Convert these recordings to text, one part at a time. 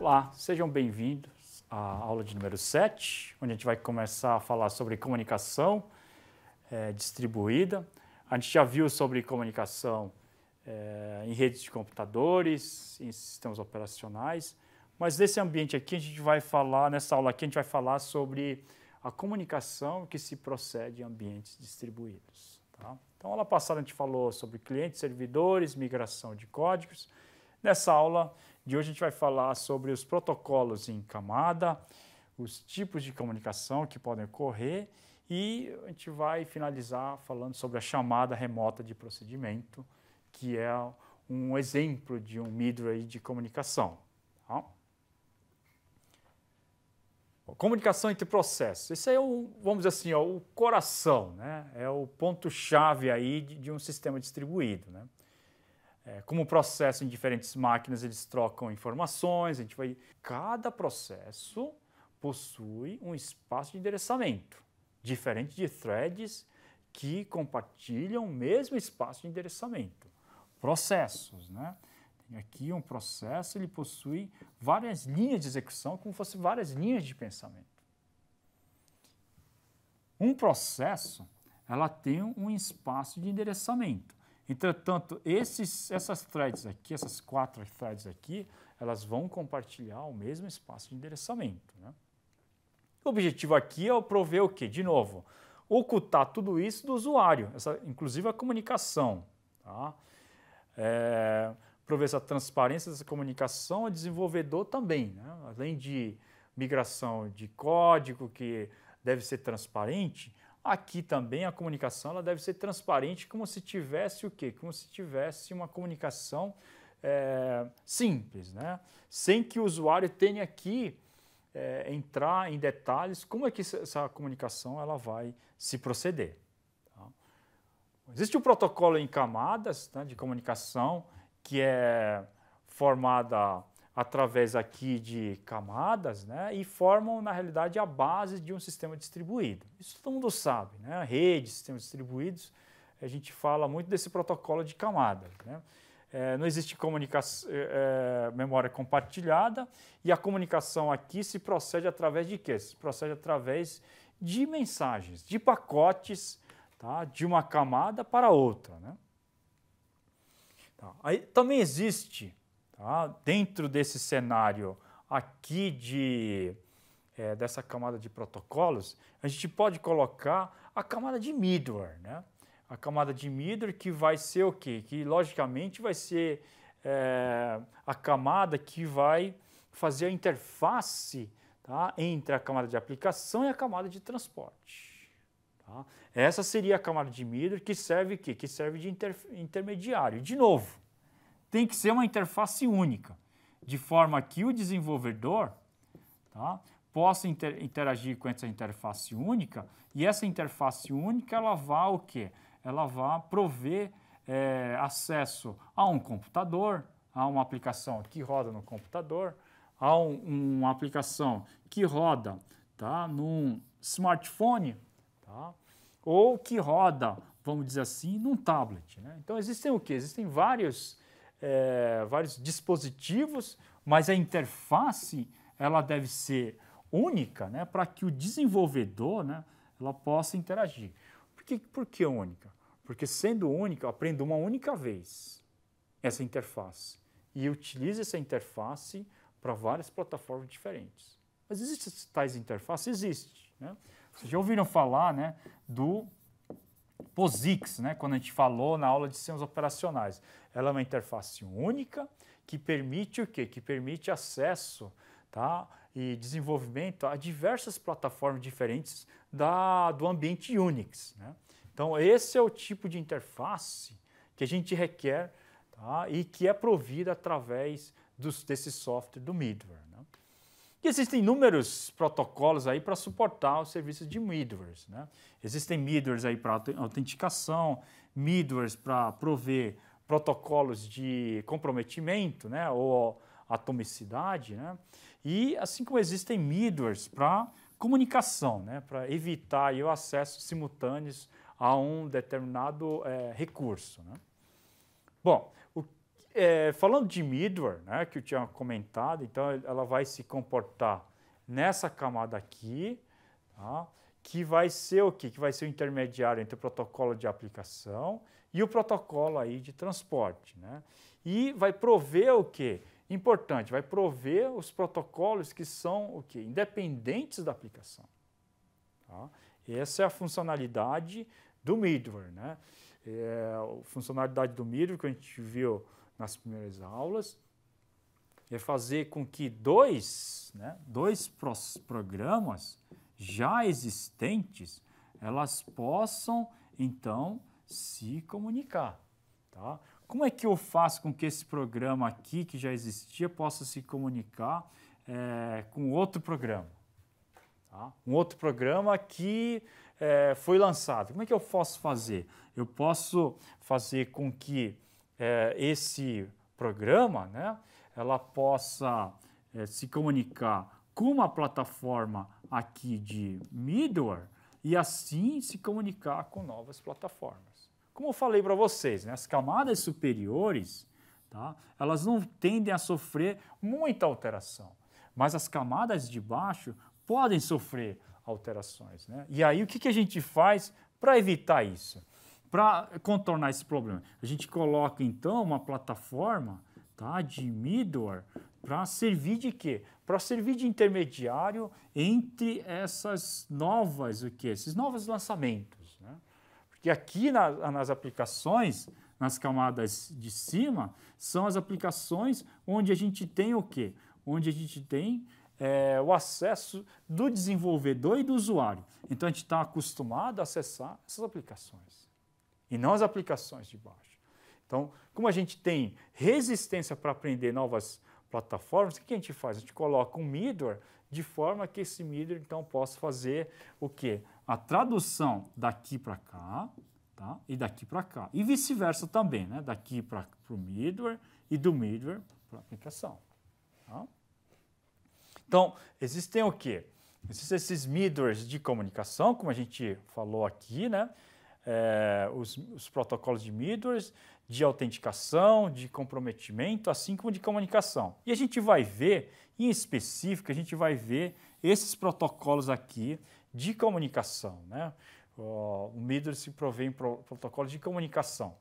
Olá, sejam bem-vindos à aula de número 7, onde a gente vai começar a falar sobre comunicação distribuída. A gente já viu sobre comunicação em redes de computadores, em sistemas operacionais, mas nesse ambiente aqui a gente vai falar, nessa aula aqui a gente vai falar sobre a comunicação que se procede em ambientes distribuídos. Tá? Então, aula passada a gente falou sobre clientes, servidores, migração de códigos. Nessa aula de hoje a gente vai falar sobre os protocolos em camada, os tipos de comunicação que podem ocorrer e a gente vai finalizar falando sobre a chamada remota de procedimento, que é um exemplo de um middleware de comunicação. Tá? Comunicação entre processos. Esse é vamos dizer assim, o coração, né? É o ponto-chave aí de um sistema distribuído, né? Como processo em diferentes máquinas, eles trocam informações, cada processo possui um espaço de endereçamento, diferente de threads que compartilham o mesmo espaço de endereçamento. Processos, né? Tem aqui um processo, ele possui várias linhas de execução, como se fossem várias linhas de pensamento. Um processo, ela tem um espaço de endereçamento. Entretanto, essas threads aqui, essas 4 threads aqui, elas vão compartilhar o mesmo espaço de endereçamento. Né? O objetivo aqui é prover o quê? De novo, ocultar tudo isso do usuário, inclusive a comunicação. Tá? Prover essa transparência dessa comunicação ao desenvolvedor também. Né? Além de migração de código, que deve ser transparente, aqui também a comunicação ela deve ser transparente, como se tivesse o quê? Como se tivesse uma comunicação simples, né? Sem que o usuário tenha que entrar em detalhes como é que essa comunicação ela vai se proceder. Tá? Existe um protocolo em camadas, né, de comunicação que é formada através aqui de camadas, né, e formam, na realidade, a base de um sistema distribuído. Isso todo mundo sabe, né? Redes, sistemas distribuídos, a gente fala muito desse protocolo de camadas. Né? Não existe memória compartilhada e a comunicação aqui se procede através de quê? Se procede através de mensagens, de pacotes, tá? De uma camada para outra. Né? Tá. Aí também existe, dentro desse cenário aqui dessa camada de protocolos, a gente pode colocar a camada de middleware, né? A camada de middleware que vai ser o quê? Que logicamente vai ser a camada que vai fazer a interface, tá, entre a camada de aplicação e a camada de transporte. Tá? Essa seria a camada de middleware que serve quê? Que serve de intermediário. De novo, tem que ser uma interface única, de forma que o desenvolvedor, tá, possa interagir com essa interface única e essa interface única ela vai o quê? Ela vai prover acesso a um computador, a uma aplicação que roda no computador, a uma aplicação que roda, tá, num smartphone, tá, ou que roda, vamos dizer assim, num tablet. Né? Então existem o quê? Existem vários dispositivos, mas a interface ela deve ser única, né, para que o desenvolvedor, né, ela possa interagir. Por que única? Porque sendo única, eu aprendo uma única vez essa interface e utilizo essa interface para várias plataformas diferentes. Mas existem tais interfaces? Existe. Né? Vocês já ouviram falar, né, do POSIX, né, quando a gente falou na aula de sistemas operacionais. Ela é uma interface única que permite o quê? Que permite acesso, tá, e desenvolvimento a diversas plataformas diferentes do ambiente Unix. Né? Então, esse é o tipo de interface que a gente requer, tá, e que é provida através desse software do middleware. Né? E existem inúmeros protocolos aí para suportar os serviços de middlewares. Né? Existem middlewares aí para autenticação, middlewares para prover protocolos de comprometimento, né, ou atomicidade, né? E assim como existem middlewares para comunicação, né, para evitar aí o acesso simultâneo a um determinado recurso. Né? Bom, falando de middleware, né, que eu tinha comentado, então ela vai se comportar nessa camada aqui, tá, que vai ser o quê? Que vai ser o intermediário entre o protocolo de aplicação e o protocolo aí de transporte, né? E vai prover o quê? Importante, vai prover os protocolos que são o quê? Independentes da aplicação. Tá? Essa é a funcionalidade do middleware, né? A funcionalidade do middleware que a gente viu nas primeiras aulas é fazer com que dois programas já existentes, elas possam, então, se comunicar. Tá? Como é que eu faço com que esse programa aqui, que já existia, possa se comunicar com outro programa? Tá? Um outro programa que foi lançado. Como é que eu posso fazer? Eu posso fazer com que esse programa, né, ela possa se comunicar com uma plataforma aqui de middleware e assim se comunicar com novas plataformas. Como eu falei para vocês, né, as camadas superiores, tá, elas não tendem a sofrer muita alteração, mas as camadas de baixo podem sofrer alterações, né? E aí o que a gente faz para evitar isso? Para contornar esse problema? A gente coloca então uma plataforma, tá, de middleware para servir de quê? Para servir de intermediário entre essas novas, esses novos lançamentos, né? Porque aqui nas aplicações, nas camadas de cima, são as aplicações onde a gente tem o quê? Onde a gente tem o acesso do desenvolvedor e do usuário. Então a gente está acostumado a acessar essas aplicações e não as aplicações de baixo. Então, como a gente tem resistência para aprender novas plataformas, o que a gente faz? A gente coloca um middleware de forma que esse middleware, então, possa fazer o quê? A tradução daqui para cá, tá? E daqui para cá. E vice-versa também, né? Daqui para o middleware e do middleware para a aplicação. Tá? Então, existem o quê? Existem esses middlewares de comunicação, como a gente falou aqui, né? Os protocolos de middlewares, de autenticação, de comprometimento, assim como de comunicação. E a gente vai ver, em específico, a gente vai ver esses protocolos aqui de comunicação, né? O middleware se provê em protocolos de comunicação.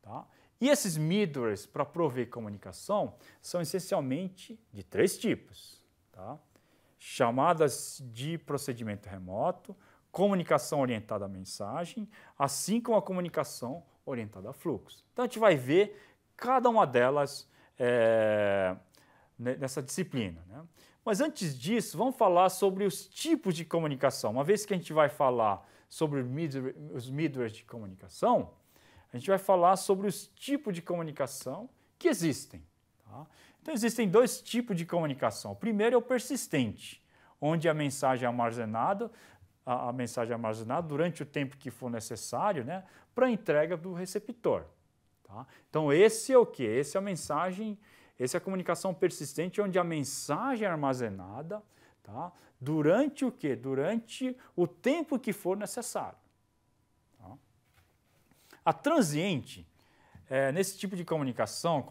Tá? E esses middlewares para prover comunicação são essencialmente de 3 tipos. Tá? Chamadas de procedimento remoto, comunicação orientada à mensagem, assim como a comunicação orientada a fluxo. Então a gente vai ver cada uma delas nessa disciplina, né? Mas antes disso, vamos falar sobre os tipos de comunicação. Uma vez que a gente vai falar sobre os middlewares de comunicação, a gente vai falar sobre os tipos de comunicação que existem. Tá? Então existem 2 tipos de comunicação. O primeiro é o persistente, onde a mensagem é armazenada, durante o tempo que for necessário, né, para a entrega do receptor. Tá? Então esse é o quê? Esse é a mensagem, essa é a comunicação persistente, onde a mensagem é armazenada, tá, durante o quê? Durante o tempo que for necessário. Tá? A transiente, nesse tipo de comunicação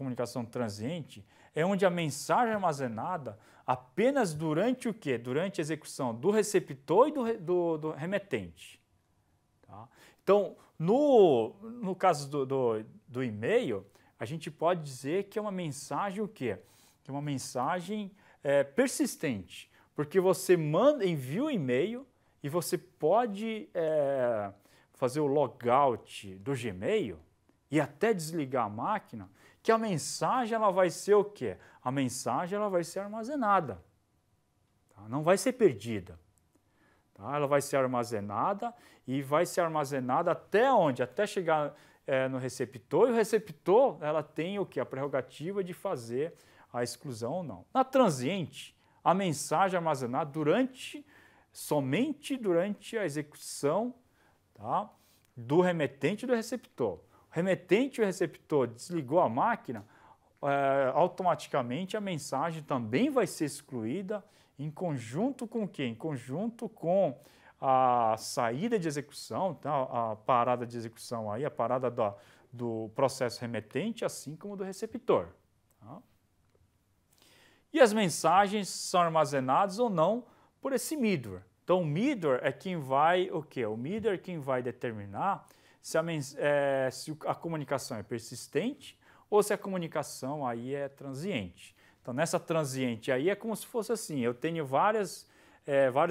transiente, é onde a mensagem é armazenada apenas durante o quê? Durante a execução do receptor e do remetente. Tá? Então, no caso do e-mail, a gente pode dizer que é uma mensagem o quê? Que é uma mensagem persistente, porque você envia o e-mail e você pode fazer o logout do Gmail e até desligar a máquina, que a mensagem ela vai ser o quê? A mensagem ela vai ser armazenada, tá? Não vai ser perdida. Tá? Ela vai ser armazenada e vai ser armazenada até onde? Até chegar no receptor, e o receptor ela tem o quê? A prerrogativa de fazer a exclusão ou não. Na transiente, a mensagem é armazenada somente durante a execução, tá, do remetente e do receptor. O remetente e o receptor desligou a máquina, automaticamente a mensagem também vai ser excluída em conjunto com o quê? Em conjunto com a saída de execução, tá? A parada de execução aí, a parada do processo remetente, assim como do receptor. Tá? E as mensagens são armazenadas ou não por esse middleware. Então, o middleware é quem vai o quê? O middleware é quem vai determinar se a comunicação é persistente ou se a comunicação aí é transiente. Então, nessa transiente aí é como se fosse assim, eu tenho vários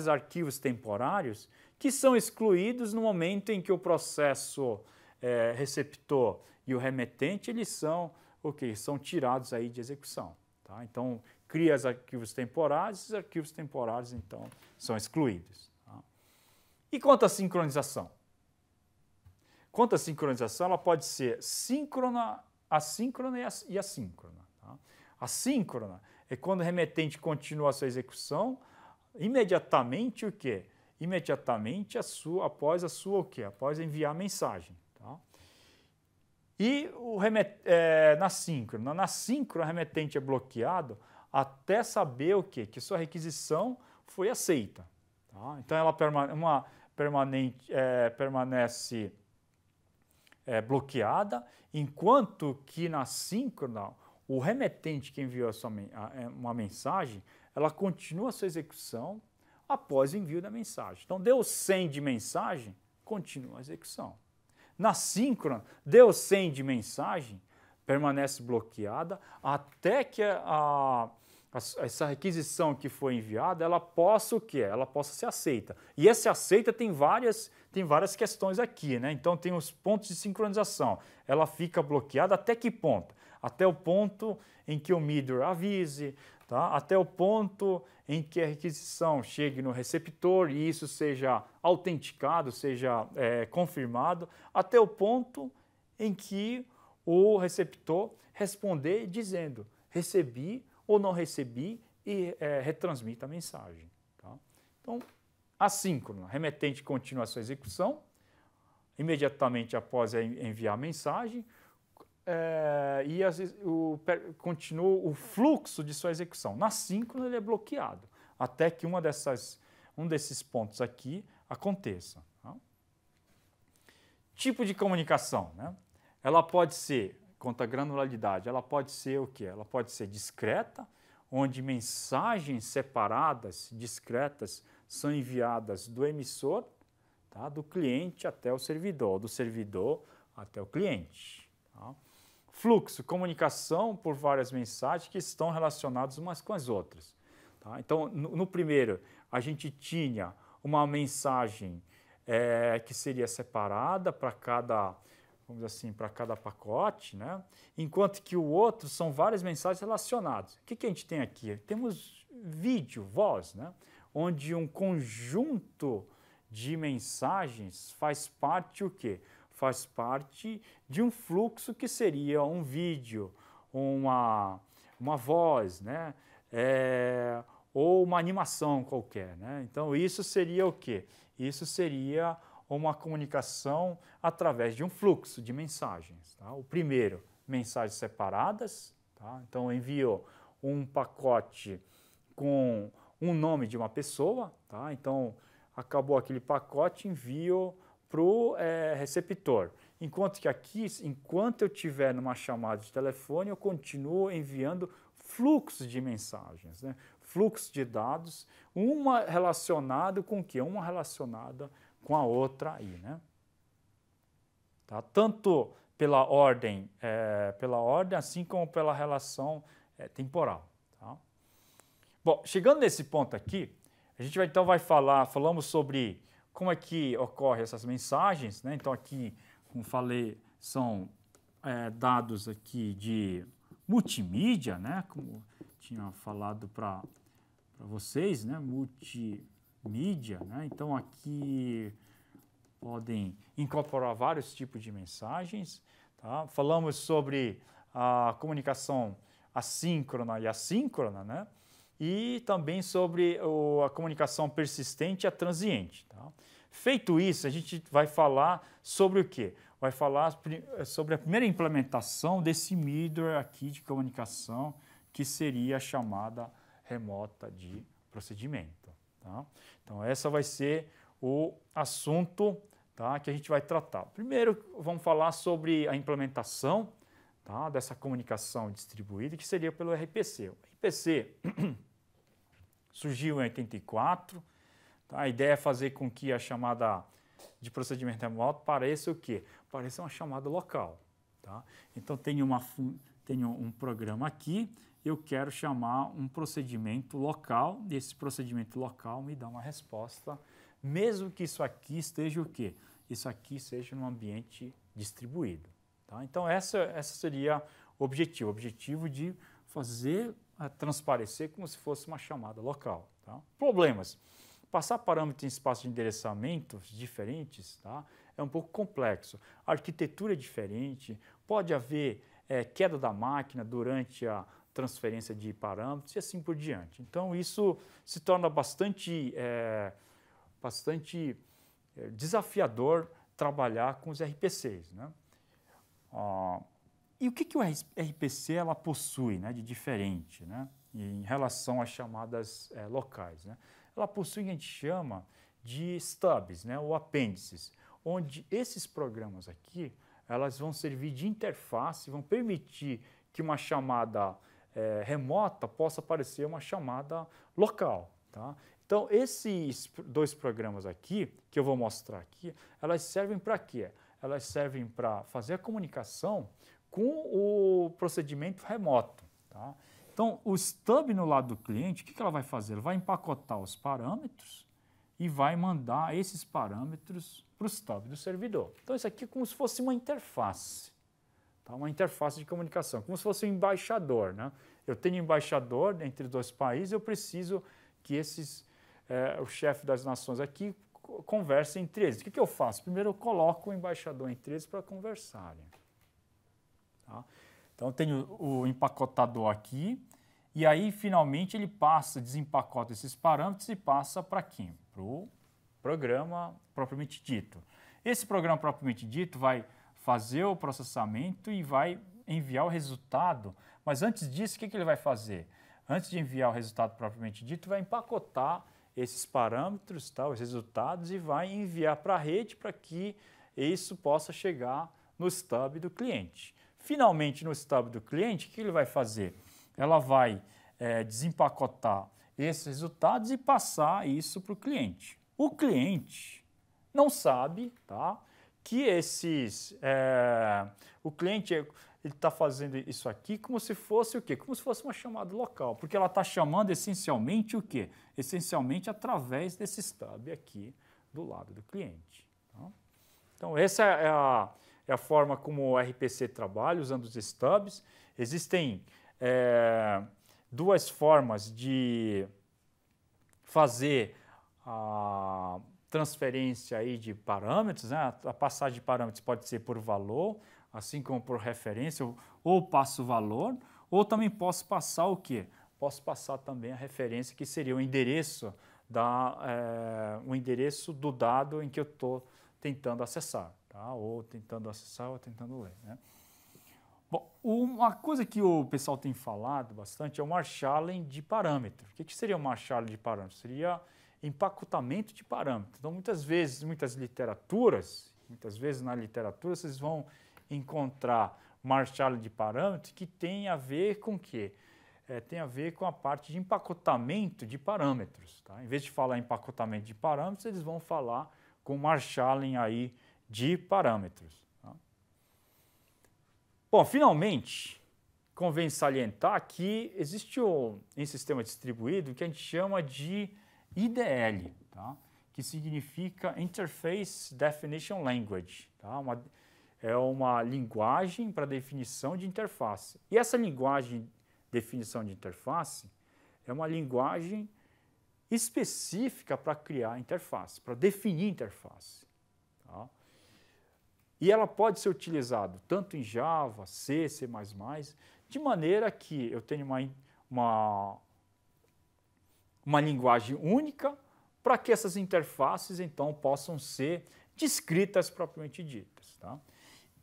arquivos temporários que são excluídos no momento em que o processo receptor e o remetente, eles são são tirados aí de execução. Tá? Então, cria os arquivos temporários, esses arquivos temporários, então, são excluídos. Tá? E quanto à sincronização? Quanto à sincronização, ela pode ser síncrona, assíncrona e assíncrona. Tá? Assíncrona é quando o remetente continua a sua execução, imediatamente o quê? Imediatamente após Após enviar a mensagem. Tá? E na síncrona. Na síncrona, o remetente é bloqueado até saber o quê? Que sua requisição foi aceita. Tá? Então, ela permanece bloqueada, enquanto que na síncrona, o remetente que enviou uma mensagem, ela continua a sua execução após o envio da mensagem. Então, deu 100 de mensagem, continua a execução. Na síncrona, deu 100 de mensagem, permanece bloqueada até que essa requisição que foi enviada, ela possa o quê? Ela possa ser aceita. E esse aceita tem várias questões aqui, né? Então tem os pontos de sincronização. Ela fica bloqueada até que ponto? Até o ponto em que o middleware avise, tá? Até o ponto em que a requisição chegue no receptor e isso seja autenticado, seja confirmado, até o ponto em que o receptor responder dizendo recebi ou não recebi e retransmita a mensagem. Tá? Então, assíncrona, remetente continua a sua execução, imediatamente após enviar a mensagem, continua o fluxo de sua execução. Na síncrona ele é bloqueado, até que um desses pontos aqui aconteça. Tá? Tipo de comunicação, né? Ela pode ser, quanto à granularidade, ela pode ser o quê? Ela pode ser discreta, onde mensagens separadas, discretas, são enviadas do emissor, tá? Do cliente até o servidor, do servidor até o cliente. Tá? Fluxo, comunicação por várias mensagens que estão relacionadas umas com as outras. Tá? Então, no primeiro, a gente tinha uma mensagem que seria separada para cada, vamos dizer assim, para cada pacote, né? Enquanto que o outro são várias mensagens relacionadas. O que a gente tem aqui? Temos vídeo, voz, né? Onde um conjunto de mensagens faz parte o quê? Faz parte de um fluxo que seria um vídeo, uma voz, né? Ou uma animação qualquer, né? Então, isso seria o quê? Isso seria uma comunicação através de um fluxo de mensagens. Tá? O primeiro, mensagens separadas. Tá? Então, enviou um pacote com um nome de uma pessoa. Tá? Então, acabou aquele pacote, envio para o receptor. Enquanto que aqui, enquanto eu estiver numa chamada de telefone, eu continuo enviando fluxos de mensagens, né? Fluxo de dados, uma relacionada com o quê? Uma relacionada com a outra aí, né? Tá? Tanto pela ordem, assim como pela relação temporal. Tá? Bom, chegando nesse ponto aqui, a gente falamos sobre como é que ocorrem essas mensagens, né? Então aqui, como falei, são dados aqui de multimídia, né? Como tinha falado para vocês, né? Multimídia, né? Então aqui podem incorporar vários tipos de mensagens. Tá? Falamos sobre a comunicação assíncrona e assíncrona, né? E também sobre a comunicação persistente e a transiente. Tá? Feito isso, a gente vai falar sobre o quê? Vai falar sobre a primeira implementação desse middleware aqui de comunicação, que seria a chamada remota de procedimento. Tá? Então, essa vai ser o assunto, tá, que a gente vai tratar. Primeiro, vamos falar sobre a implementação, tá, dessa comunicação distribuída, que seria pelo RPC. O RPC surgiu em 84, tá? A ideia é fazer com que a chamada de procedimento remoto pareça o quê? Pareça uma chamada local. Tá? Então, tenho um programa aqui, eu quero chamar um procedimento local, e esse procedimento local me dá uma resposta, mesmo que isso aqui esteja o quê? Isso aqui seja num ambiente distribuído. Tá? Então, essa seria o objetivo de fazer transparecer como se fosse uma chamada local. Tá? Problemas. Passar parâmetros em espaços de endereçamentos diferentes, tá, é um pouco complexo. A arquitetura é diferente, pode haver queda da máquina durante a transferência de parâmetros e assim por diante. Então, isso se torna bastante desafiador trabalhar com os RPCs. Né? E o que o RPC ela possui, né, de diferente, né, em relação às chamadas locais? Né? Ela possui o que a gente chama de stubs, né, ou apêndices, onde esses programas aqui elas vão servir de interface, vão permitir que uma chamada remota possa parecer uma chamada local. Tá? Então, esses dois programas aqui, que eu vou mostrar aqui, elas servem para quê? Elas servem para fazer a comunicação com o procedimento remoto. Tá? Então, o stub no lado do cliente, o que ela vai fazer? Ela vai empacotar os parâmetros e vai mandar esses parâmetros para o stub do servidor. Então, isso aqui é como se fosse uma interface, tá? Uma interface de comunicação, como se fosse um embaixador. Né? Eu tenho um embaixador entre os dois países, eu preciso que o chefe das nações aqui conversem entre eles. O que eu faço? Primeiro, eu coloco o embaixador entre eles para conversarem. Tá? Então, eu tenho o empacotador aqui, e aí, finalmente, ele desempacota esses parâmetros e passa para quem? Para o programa propriamente dito. Esse programa propriamente dito vai fazer o processamento e vai enviar o resultado, mas antes disso, o que ele vai fazer? Antes de enviar o resultado propriamente dito, vai empacotar esses parâmetros, tá, os resultados, e vai enviar para a rede para que isso possa chegar no stub do cliente. Finalmente, no stub do cliente, o que ele vai fazer? Ela vai desempacotar esses resultados e passar isso para o cliente. O cliente não sabe, tá, que o cliente ele está fazendo isso aqui como se fosse o quê? Como se fosse uma chamada local, porque ela está chamando essencialmente o quê? Essencialmente através desse stub aqui do lado do cliente. Tá? Então, essa é a forma como o RPC trabalha, usando os stubs. Existem duas formas de fazer a transferência aí de parâmetros. Né? A passagem de parâmetros pode ser por valor, assim como por referência, ou passo valor, ou também posso passar o quê? Posso passar também a referência, que seria o endereço do dado em que eu estou tentando acessar, tá? Ou tentando acessar ou tentando ler. Né? Bom, uma coisa que o pessoal tem falado bastante é o marshalling de parâmetro. O que seria o marshalling de parâmetro? Seria empacotamento de parâmetro. Então, muitas vezes na literatura, vocês vão encontrar marshalling de parâmetros que tem a ver com o quê? Tem a ver com a parte de empacotamento de parâmetros. Tá? Em vez de falar empacotamento de parâmetros, eles vão falar com marshalling aí de parâmetros. Tá? Bom, finalmente, convém salientar que existe em sistema distribuído o que a gente chama de IDL, tá? Que significa Interface Definition Language. Tá? É uma linguagem para definição de interface. E essa linguagem de definição de interface é uma linguagem específica para criar interface, para definir interface. Tá? E ela pode ser utilizada tanto em Java, C, C++, de maneira que eu tenho uma linguagem única para que essas interfaces, então, possam ser descritas propriamente ditas. Tá?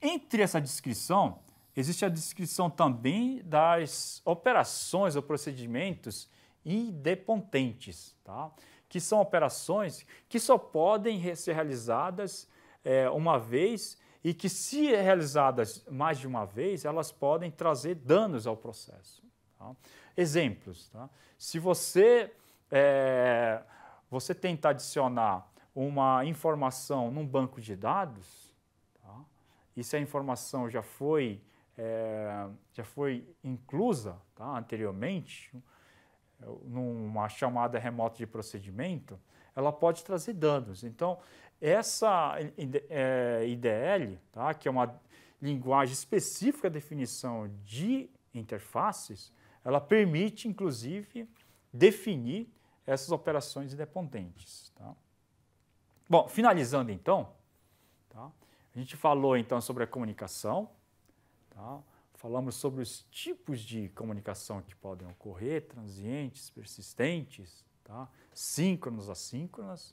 Entre essa descrição, existe a descrição também das operações ou procedimentos idempotentes, tá? Que são operações que só podem ser realizadas uma vez e que, se realizadas mais de uma vez, elas podem trazer danos ao processo. Tá? Exemplos. Tá? Se você tenta adicionar uma informação num banco de dados, tá? E se a informação já foi inclusa, tá? Anteriormente, numa chamada remota de procedimento, ela pode trazer danos. Então, essa IDL, tá? Que é uma linguagem específica de definição de interfaces, ela permite, inclusive, definir essas operações independentes. Tá? Bom, finalizando então, tá? A gente falou então sobre a comunicação, tá? Falamos sobre os tipos de comunicação que podem ocorrer, transientes, persistentes, tá? Síncronas, assíncronas.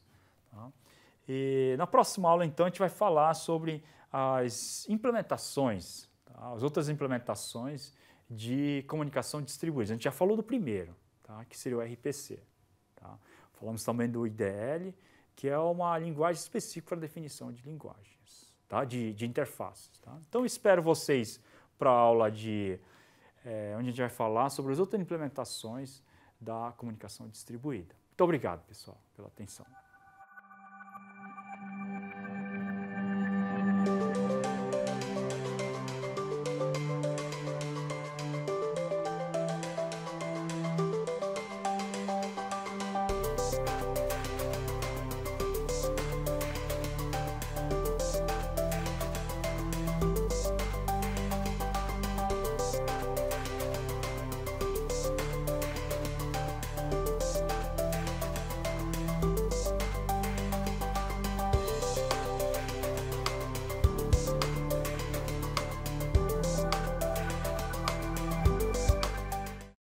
Tá? E na próxima aula, então, a gente vai falar sobre as implementações, tá? As outras implementações de comunicação distribuída. A gente já falou do primeiro, tá? Que seria o RPC. Tá? Falamos também do IDL, que é uma linguagem específica para definição de linguagens, tá? de interfaces. Tá? Então, espero vocês para a aula onde a gente vai falar sobre as outras implementações da comunicação distribuída. Muito obrigado, pessoal, pela atenção.